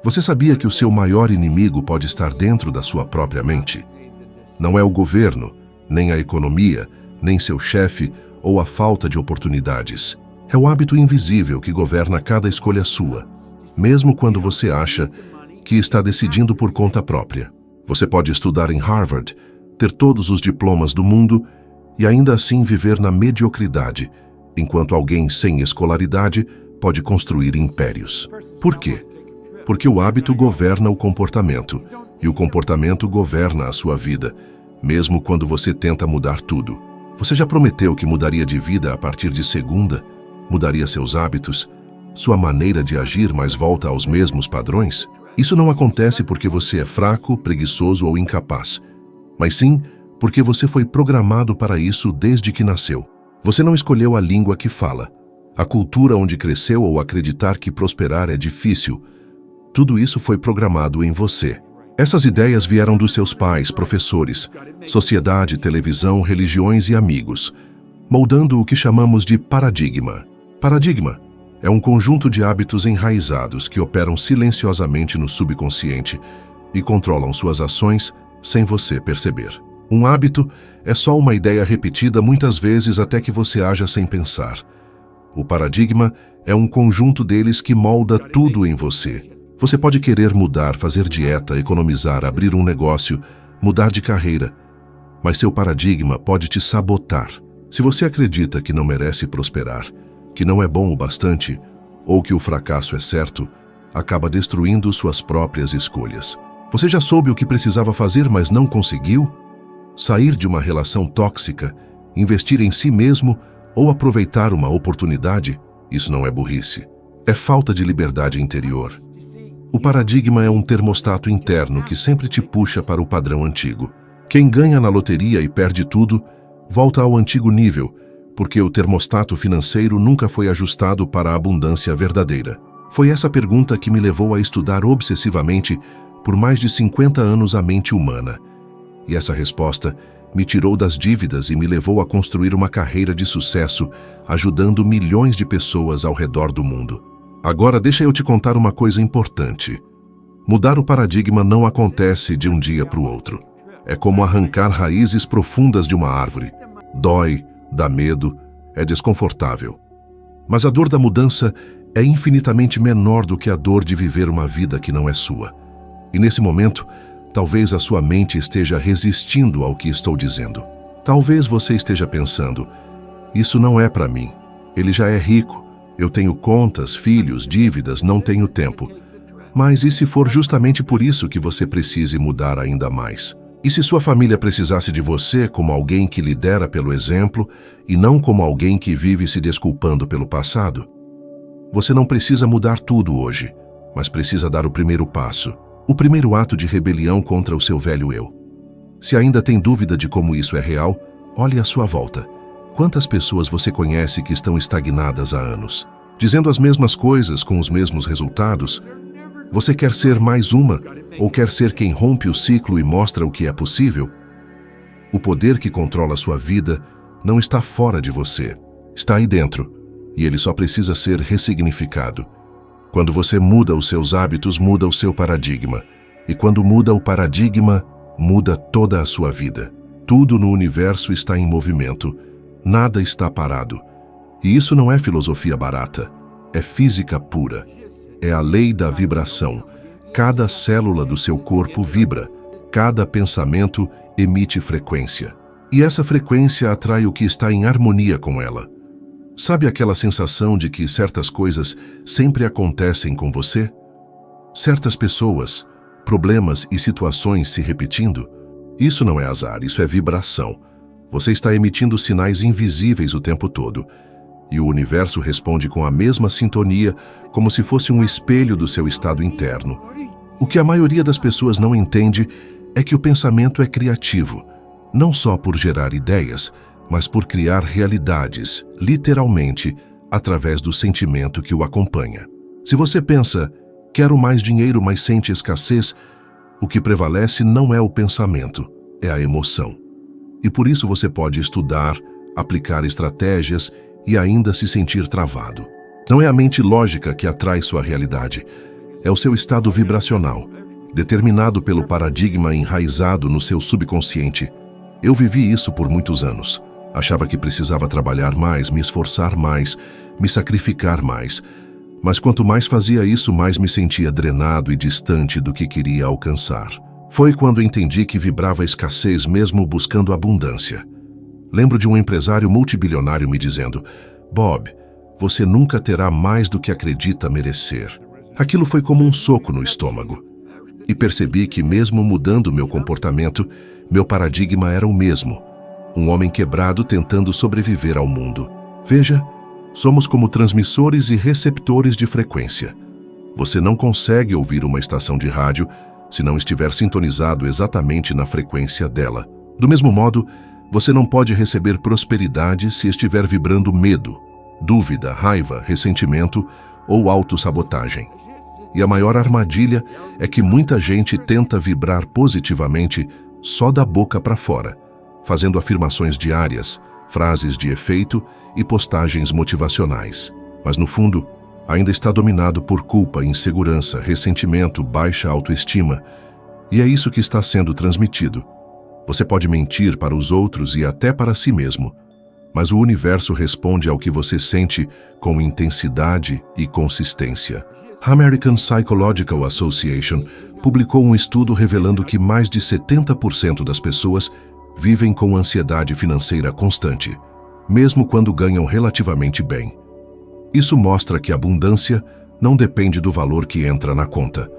Você sabia que o seu maior inimigo pode estar dentro da sua própria mente? Não é o governo, nem a economia, nem seu chefe ou a falta de oportunidades. É o hábito invisível que governa cada escolha sua, mesmo quando você acha que está decidindo por conta própria. Você pode estudar em Harvard, ter todos os diplomas do mundo e ainda assim viver na mediocridade, enquanto alguém sem escolaridade pode construir impérios. Por quê? Porque o hábito governa o comportamento, e o comportamento governa a sua vida, mesmo quando você tenta mudar tudo. Você já prometeu que mudaria de vida a partir de segunda? Mudaria seus hábitos? Sua maneira de agir, mas volta aos mesmos padrões? Isso não acontece porque você é fraco, preguiçoso ou incapaz, mas sim porque você foi programado para isso desde que nasceu. Você não escolheu a língua que fala, a cultura onde cresceu ou acreditar que prosperar é difícil. Tudo isso foi programado em você. Essas ideias vieram dos seus pais, professores, sociedade, televisão, religiões e amigos, moldando o que chamamos de paradigma. Paradigma é um conjunto de hábitos enraizados que operam silenciosamente no subconsciente e controlam suas ações sem você perceber. Um hábito é só uma ideia repetida muitas vezes até que você haja sem pensar. O paradigma é um conjunto deles que molda tudo em você. Você pode querer mudar, fazer dieta, economizar, abrir um negócio, mudar de carreira, mas seu paradigma pode te sabotar. Se você acredita que não merece prosperar, que não é bom o bastante, ou que o fracasso é certo, acaba destruindo suas próprias escolhas. Você já soube o que precisava fazer, mas não conseguiu? Sair de uma relação tóxica, investir em si mesmo ou aproveitar uma oportunidade? Isso não é burrice. É falta de liberdade interior. O paradigma é um termostato interno que sempre te puxa para o padrão antigo. Quem ganha na loteria e perde tudo, volta ao antigo nível, porque o termostato financeiro nunca foi ajustado para a abundância verdadeira. Foi essa pergunta que me levou a estudar obsessivamente por mais de 50 anos a mente humana. E essa resposta me tirou das dívidas e me levou a construir uma carreira de sucesso, ajudando milhões de pessoas ao redor do mundo. Agora deixa eu te contar uma coisa importante. Mudar o paradigma não acontece de um dia para o outro. É como arrancar raízes profundas de uma árvore. Dói, dá medo, é desconfortável. Mas a dor da mudança é infinitamente menor do que a dor de viver uma vida que não é sua. E nesse momento, talvez a sua mente esteja resistindo ao que estou dizendo. Talvez você esteja pensando, isso não é para mim. Ele já é rico. Eu tenho contas, filhos, dívidas, não tenho tempo. Mas e se for justamente por isso que você precise mudar ainda mais? E se sua família precisasse de você como alguém que lidera pelo exemplo e não como alguém que vive se desculpando pelo passado? Você não precisa mudar tudo hoje, mas precisa dar o primeiro passo. O primeiro ato de rebelião contra o seu velho eu. Se ainda tem dúvida de como isso é real, olhe à sua volta. Quantas pessoas você conhece que estão estagnadas há anos? Dizendo as mesmas coisas com os mesmos resultados? Você quer ser mais uma ou quer ser quem rompe o ciclo e mostra o que é possível? O poder que controla sua vida não está fora de você. Está aí dentro, e ele só precisa ser ressignificado. Quando você muda os seus hábitos, muda o seu paradigma. E quando muda o paradigma, muda toda a sua vida. Tudo no universo está em movimento. Nada está parado. E isso não é filosofia barata. É física pura. É a lei da vibração. Cada célula do seu corpo vibra. Cada pensamento emite frequência. E essa frequência atrai o que está em harmonia com ela. Sabe aquela sensação de que certas coisas sempre acontecem com você? Certas pessoas, problemas e situações se repetindo? Isso não é azar, isso é vibração. Você está emitindo sinais invisíveis o tempo todo. E o universo responde com a mesma sintonia, como se fosse um espelho do seu estado interno. O que a maioria das pessoas não entende é que o pensamento é criativo, não só por gerar ideias, mas por criar realidades, literalmente, através do sentimento que o acompanha. Se você pensa, quero mais dinheiro, mas sente escassez, o que prevalece não é o pensamento, é a emoção. E por isso você pode estudar, aplicar estratégias e ainda se sentir travado. Não é a mente lógica que atrai sua realidade, É o seu estado vibracional, determinado pelo paradigma enraizado no seu subconsciente. Eu vivi isso por muitos anos. Achava que precisava trabalhar mais, me esforçar mais, me sacrificar mais. Mas quanto mais fazia isso, mais me sentia drenado e distante do que queria alcançar. Foi quando entendi que vibrava a escassez mesmo buscando abundância. Lembro de um empresário multibilionário me dizendo: Bob, você nunca terá mais do que acredita merecer. Aquilo foi como um soco no estômago. E percebi que mesmo mudando meu comportamento, meu paradigma era o mesmo. Um homem quebrado tentando sobreviver ao mundo. Veja, somos como transmissores e receptores de frequência. Você não consegue ouvir uma estação de rádio se não estiver sintonizado exatamente na frequência dela. Do mesmo modo, você não pode receber prosperidade se estiver vibrando medo, dúvida, raiva, ressentimento ou autossabotagem. E a maior armadilha é que muita gente tenta vibrar positivamente só da boca para fora, fazendo afirmações diárias, frases de efeito e postagens motivacionais. Mas no fundo, ainda está dominado por culpa, insegurança, ressentimento, baixa autoestima. E é isso que está sendo transmitido. Você pode mentir para os outros e até para si mesmo, mas o universo responde ao que você sente com intensidade e consistência. A American Psychological Association publicou um estudo revelando que mais de 70% das pessoas vivem com ansiedade financeira constante, mesmo quando ganham relativamente bem. Isso mostra que a abundância não depende do valor que entra na conta,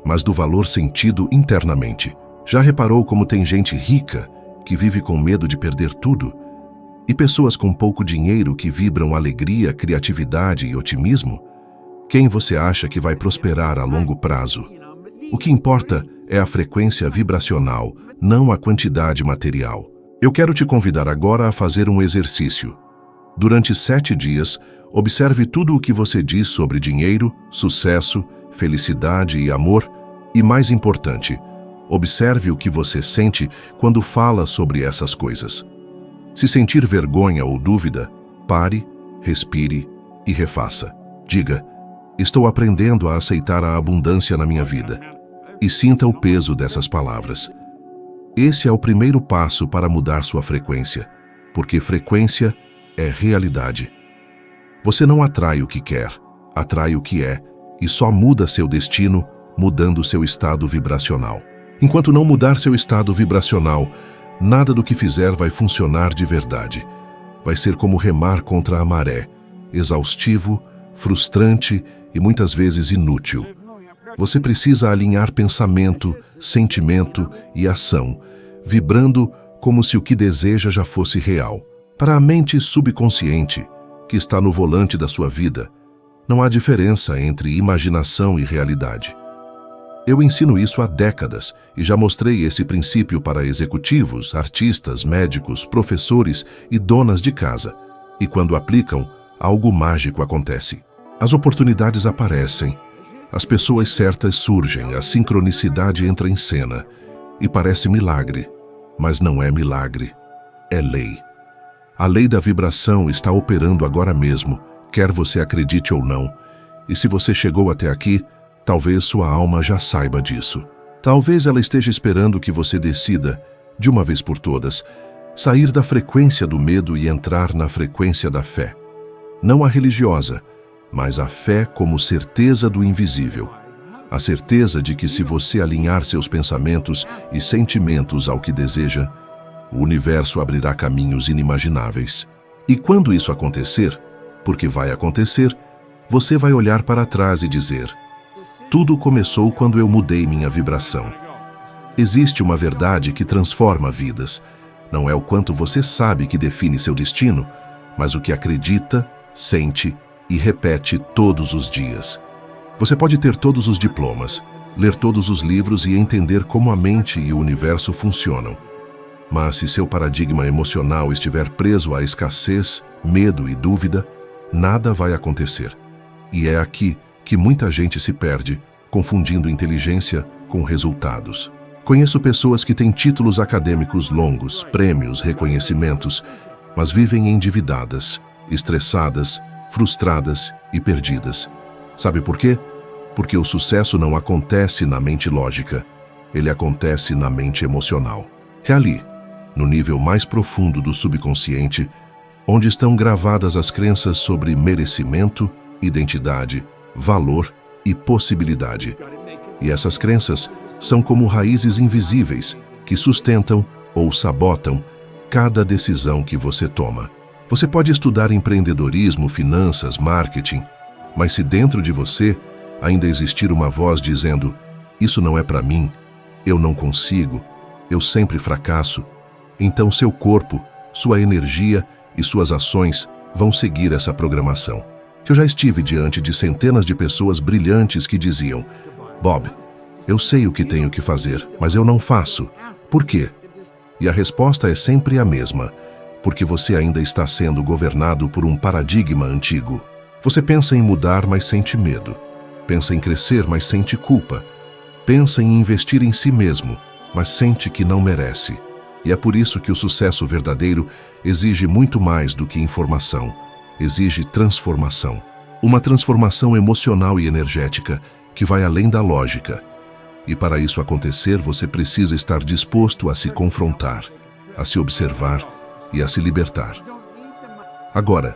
mas do valor sentido internamente. Já reparou como tem gente rica que vive com medo de perder tudo? E pessoas com pouco dinheiro que vibram alegria, criatividade e otimismo? Quem você acha que vai prosperar a longo prazo? O que importa é a frequência vibracional, não a quantidade material. Eu quero te convidar agora a fazer um exercício. Durante 7 dias, observe tudo o que você diz sobre dinheiro, sucesso, felicidade e amor, e mais importante, observe o que você sente quando fala sobre essas coisas. Se sentir vergonha ou dúvida, pare, respire e refaça. Diga: estou aprendendo a aceitar a abundância na minha vida. E sinta o peso dessas palavras. Esse é o primeiro passo para mudar sua frequência, porque frequência é realidade. Você não atrai o que quer, atrai o que é, e só muda seu destino mudando seu estado vibracional. Enquanto não mudar seu estado vibracional, nada do que fizer vai funcionar de verdade. Vai ser como remar contra a maré, exaustivo, frustrante e muitas vezes inútil. Você precisa alinhar pensamento, sentimento e ação, vibrando como se o que deseja já fosse real. Para a mente subconsciente, que está no volante da sua vida, não há diferença entre imaginação e realidade. Eu ensino isso há décadas e já mostrei esse princípio para executivos, artistas, médicos, professores e donas de casa. E quando aplicam, algo mágico acontece. As oportunidades aparecem, as pessoas certas surgem, a sincronicidade entra em cena. E parece milagre, mas não é milagre, é lei. A lei da vibração está operando agora mesmo, quer você acredite ou não. E se você chegou até aqui, talvez sua alma já saiba disso. Talvez ela esteja esperando que você decida, de uma vez por todas, sair da frequência do medo e entrar na frequência da fé. Não a religiosa, mas a fé como certeza do invisível. A certeza de que se você alinhar seus pensamentos e sentimentos ao que deseja, o universo abrirá caminhos inimagináveis. E quando isso acontecer, porque vai acontecer, você vai olhar para trás e dizer: tudo começou quando eu mudei minha vibração. Existe uma verdade que transforma vidas. Não é o quanto você sabe que define seu destino, mas o que acredita, sente e repete todos os dias. Você pode ter todos os diplomas, ler todos os livros e entender como a mente e o universo funcionam. Mas se seu paradigma emocional estiver preso à escassez, medo e dúvida, nada vai acontecer. E é aqui que muita gente se perde, confundindo inteligência com resultados. Conheço pessoas que têm títulos acadêmicos longos, prêmios, reconhecimentos, mas vivem endividadas, estressadas, frustradas e perdidas. Sabe por quê? Porque o sucesso não acontece na mente lógica, ele acontece na mente emocional. É ali, no nível mais profundo do subconsciente, onde estão gravadas as crenças sobre merecimento, identidade, valor e possibilidade. E essas crenças são como raízes invisíveis que sustentam ou sabotam cada decisão que você toma. Você pode estudar empreendedorismo, finanças, marketing, mas se dentro de você ainda existir uma voz dizendo: isso não é para mim, eu não consigo, eu sempre fracasso, então seu corpo, sua energia e suas ações vão seguir essa programação. Eu já estive diante de centenas de pessoas brilhantes que diziam: Bob, eu sei o que tenho que fazer, mas eu não faço. Por quê? E a resposta é sempre a mesma: porque você ainda está sendo governado por um paradigma antigo. Você pensa em mudar, mas sente medo. Pensa em crescer, mas sente culpa. Pensa em investir em si mesmo, mas sente que não merece. E é por isso que o sucesso verdadeiro exige muito mais do que informação. Exige transformação. Uma transformação emocional e energética que vai além da lógica. E para isso acontecer, você precisa estar disposto a se confrontar, a se observar e a se libertar. Agora,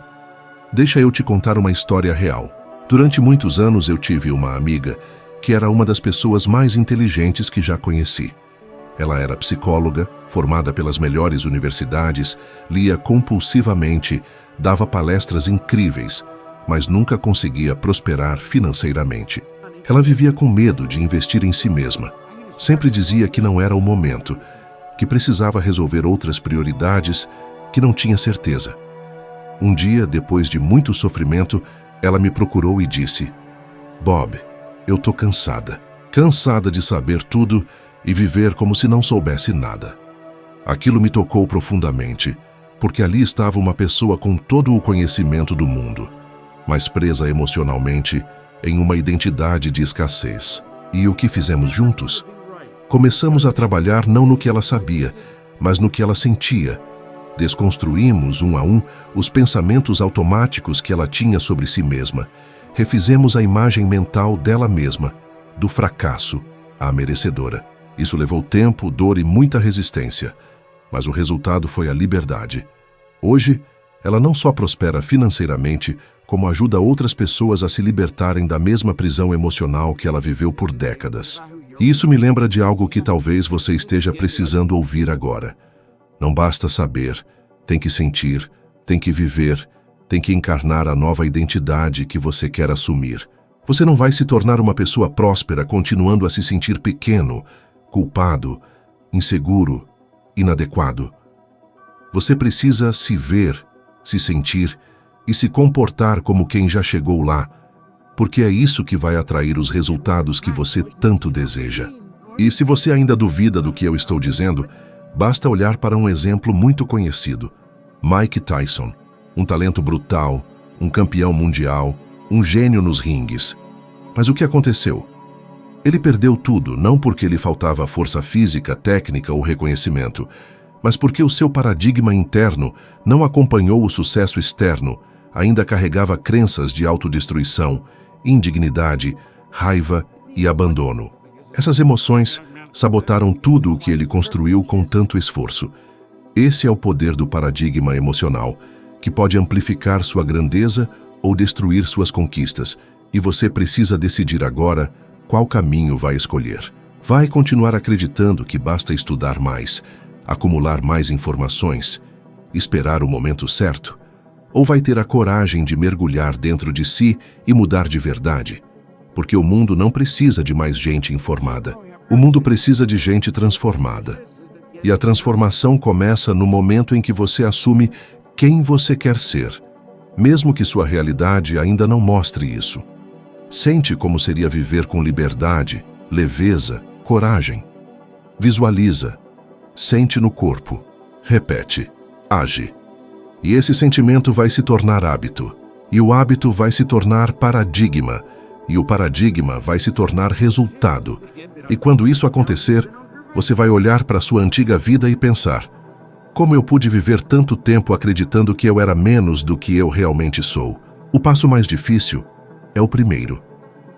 deixa eu te contar uma história real. Durante muitos anos eu tive uma amiga que era uma das pessoas mais inteligentes que já conheci. Ela era psicóloga, formada pelas melhores universidades, lia compulsivamente, dava palestras incríveis, mas nunca conseguia prosperar financeiramente. Ela vivia com medo de investir em si mesma. Sempre dizia que não era o momento, que precisava resolver outras prioridades, que não tinha certeza. Um dia, depois de muito sofrimento, ela me procurou e disse: Bob, eu tô cansada. Cansada de saber tudo e viver como se não soubesse nada. Aquilo me tocou profundamente, porque ali estava uma pessoa com todo o conhecimento do mundo, mas presa emocionalmente em uma identidade de escassez. E o que fizemos juntos? Começamos a trabalhar não no que ela sabia, mas no que ela sentia. Desconstruímos, um a um, os pensamentos automáticos que ela tinha sobre si mesma. Refizemos a imagem mental dela mesma, do fracasso à merecedora. Isso levou tempo, dor e muita resistência, mas o resultado foi a liberdade. Hoje, ela não só prospera financeiramente, como ajuda outras pessoas a se libertarem da mesma prisão emocional que ela viveu por décadas. E isso me lembra de algo que talvez você esteja precisando ouvir agora. Não basta saber, tem que sentir, tem que viver, tem que encarnar a nova identidade que você quer assumir. Você não vai se tornar uma pessoa próspera continuando a se sentir pequeno, culpado, inseguro, inadequado. Você precisa se ver, se sentir e se comportar como quem já chegou lá, porque é isso que vai atrair os resultados que você tanto deseja. E se você ainda duvida do que eu estou dizendo, basta olhar para um exemplo muito conhecido: Mike Tyson, um talento brutal, um campeão mundial, um gênio nos ringues. Mas o que aconteceu? Ele perdeu tudo, não porque lhe faltava força física, técnica ou reconhecimento, mas porque o seu paradigma interno não acompanhou o sucesso externo, ainda carregava crenças de autodestruição, indignidade, raiva e abandono. Essas emoções sabotaram tudo o que ele construiu com tanto esforço. Esse é o poder do paradigma emocional, que pode amplificar sua grandeza ou destruir suas conquistas, e você precisa decidir agora qual caminho vai escolher. Vai continuar acreditando que basta estudar mais, acumular mais informações, esperar o momento certo? Ou vai ter a coragem de mergulhar dentro de si e mudar de verdade? Porque o mundo não precisa de mais gente informada. O mundo precisa de gente transformada. E a transformação começa no momento em que você assume quem você quer ser, mesmo que sua realidade ainda não mostre isso. Sente como seria viver com liberdade, leveza, coragem. Visualiza. Sente no corpo. Repete. Age. E esse sentimento vai se tornar hábito. E o hábito vai se tornar paradigma. E o paradigma vai se tornar resultado. E quando isso acontecer, você vai olhar para sua antiga vida e pensar: como eu pude viver tanto tempo acreditando que eu era menos do que eu realmente sou? O passo mais difícil é o primeiro.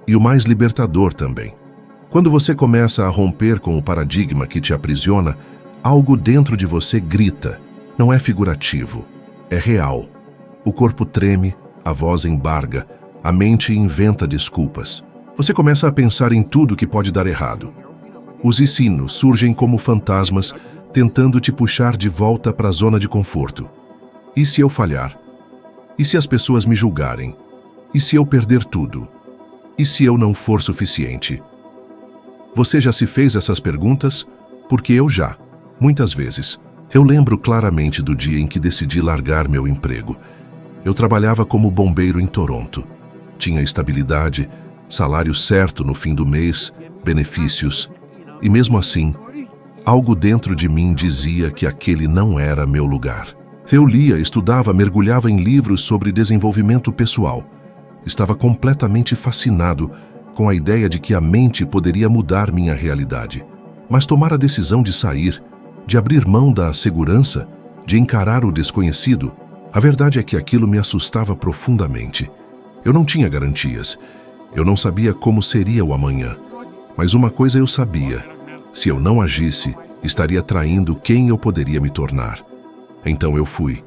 e o mais libertador também. Quando você começa a romper com o paradigma que te aprisiona, algo dentro de você grita. Não é figurativo, é real. O corpo treme, a voz embarga, a mente inventa desculpas. Você começa a pensar em tudo que pode dar errado. Os e se surgem como fantasmas, tentando te puxar de volta para a zona de conforto. E se eu falhar? E se as pessoas me julgarem? E se eu perder tudo? E se eu não for suficiente? Você já se fez essas perguntas? Porque eu já, muitas vezes. Eu lembro claramente do dia em que decidi largar meu emprego. Eu trabalhava como bombeiro em Toronto. Tinha estabilidade, salário certo no fim do mês, benefícios. E mesmo assim, algo dentro de mim dizia que aquele não era meu lugar. Eu lia, estudava, mergulhava em livros sobre desenvolvimento pessoal. Estava completamente fascinado com a ideia de que a mente poderia mudar minha realidade. Mas tomar a decisão de sair, de abrir mão da segurança, de encarar o desconhecido, a verdade é que aquilo me assustava profundamente. Eu não tinha garantias. Eu não sabia como seria o amanhã. Mas uma coisa eu sabia: se eu não agisse, estaria traindo quem eu poderia me tornar. Então eu fui,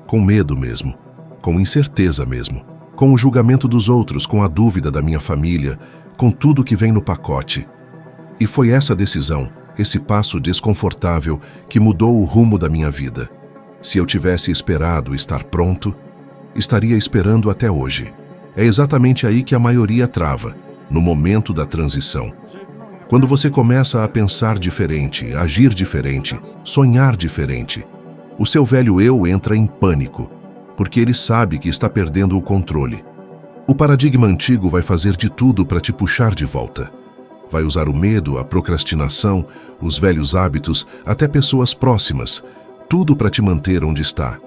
com medo mesmo, com incerteza mesmo, com o julgamento dos outros, com a dúvida da minha família, com tudo que vem no pacote. E foi essa decisão, esse passo desconfortável, que mudou o rumo da minha vida. Se eu tivesse esperado estar pronto, estaria esperando até hoje. É exatamente aí que a maioria trava, no momento da transição. Quando você começa a pensar diferente, agir diferente, sonhar diferente, o seu velho eu entra em pânico, porque ele sabe que está perdendo o controle. O paradigma antigo vai fazer de tudo para te puxar de volta. Vai usar o medo, a procrastinação, os velhos hábitos, até pessoas próximas, tudo para te manter onde está.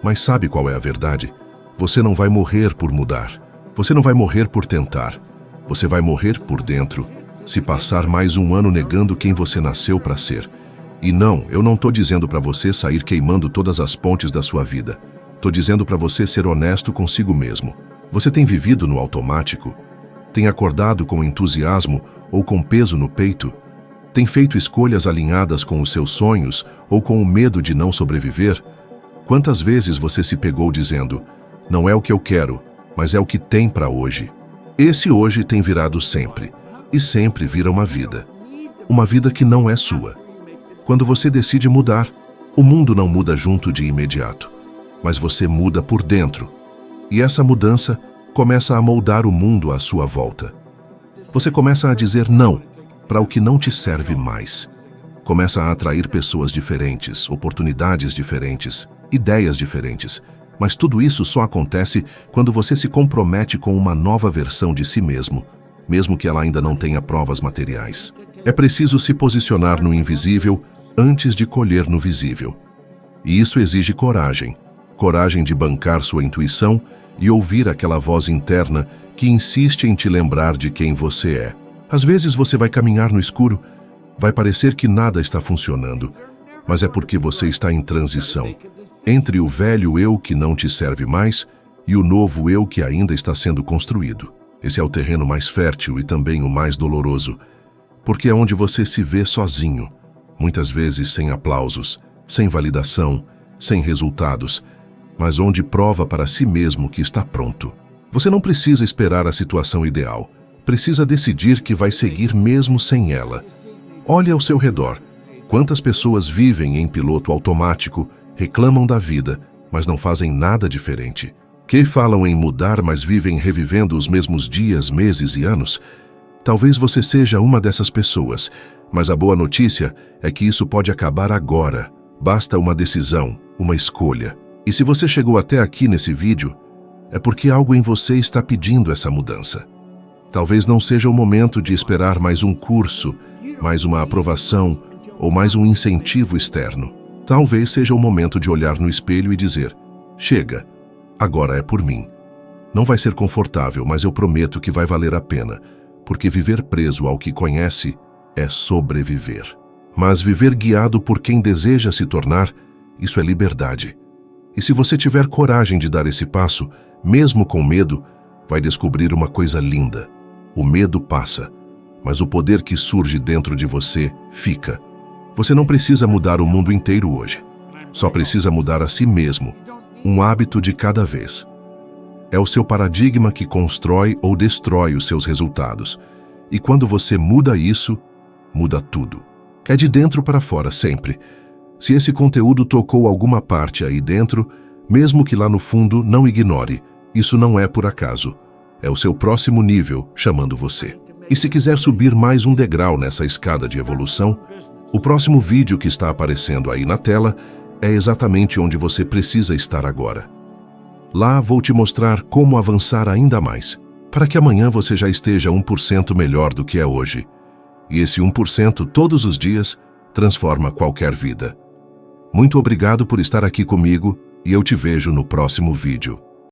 Mas sabe qual é a verdade? Você não vai morrer por mudar. Você não vai morrer por tentar. Você vai morrer por dentro, se passar mais um ano negando quem você nasceu para ser. E não, eu não estou dizendo para você sair queimando todas as pontes da sua vida. Estou dizendo para você ser honesto consigo mesmo. Você tem vivido no automático? Tem acordado com entusiasmo ou com peso no peito? Tem feito escolhas alinhadas com os seus sonhos ou com o medo de não sobreviver? Quantas vezes você se pegou dizendo: não é o que eu quero, mas é o que tem para hoje? Esse hoje tem virado sempre, e sempre vira uma vida. Uma vida que não é sua. Quando você decide mudar, o mundo não muda junto de imediato, mas você muda por dentro. E essa mudança começa a moldar o mundo à sua volta. Você começa a dizer não para o que não te serve mais. Começa a atrair pessoas diferentes, oportunidades diferentes, ideias diferentes. Mas tudo isso só acontece quando você se compromete com uma nova versão de si mesmo, mesmo que ela ainda não tenha provas materiais. É preciso se posicionar no invisível antes de colher no visível. E isso exige coragem. Coragem de bancar sua intuição e ouvir aquela voz interna que insiste em te lembrar de quem você é. Às vezes você vai caminhar no escuro, vai parecer que nada está funcionando, mas é porque você está em transição entre o velho eu que não te serve mais e o novo eu que ainda está sendo construído. Esse é o terreno mais fértil e também o mais doloroso, porque é onde você se vê sozinho, muitas vezes sem aplausos, sem validação, sem resultados, mas onde prova para si mesmo que está pronto. Você não precisa esperar a situação ideal, precisa decidir que vai seguir mesmo sem ela. Olhe ao seu redor. Quantas pessoas vivem em piloto automático, reclamam da vida, mas não fazem nada diferente? Que falam em mudar, mas vivem revivendo os mesmos dias, meses e anos? Talvez você seja uma dessas pessoas, mas a boa notícia é que isso pode acabar agora. Basta uma decisão, uma escolha. E se você chegou até aqui nesse vídeo, é porque algo em você está pedindo essa mudança. Talvez não seja o momento de esperar mais um curso, mais uma aprovação ou mais um incentivo externo. Talvez seja o momento de olhar no espelho e dizer: chega, agora é por mim. Não vai ser confortável, mas eu prometo que vai valer a pena, porque viver preso ao que conhece é sobreviver. Mas viver guiado por quem deseja se tornar, isso é liberdade. E se você tiver coragem de dar esse passo, mesmo com medo, vai descobrir uma coisa linda. O medo passa, mas o poder que surge dentro de você fica. Você não precisa mudar o mundo inteiro hoje. Só precisa mudar a si mesmo, um hábito de cada vez. É o seu paradigma que constrói ou destrói os seus resultados. E quando você muda isso, muda tudo. É de dentro para fora sempre. Se esse conteúdo tocou alguma parte aí dentro, mesmo que lá no fundo não ignore, isso não é por acaso. É o seu próximo nível chamando você. E se quiser subir mais um degrau nessa escada de evolução, o próximo vídeo que está aparecendo aí na tela é exatamente onde você precisa estar agora. Lá vou te mostrar como avançar ainda mais, para que amanhã você já esteja 1% melhor do que é hoje. E esse 1% todos os dias transforma qualquer vida. Muito obrigado por estar aqui comigo e eu te vejo no próximo vídeo.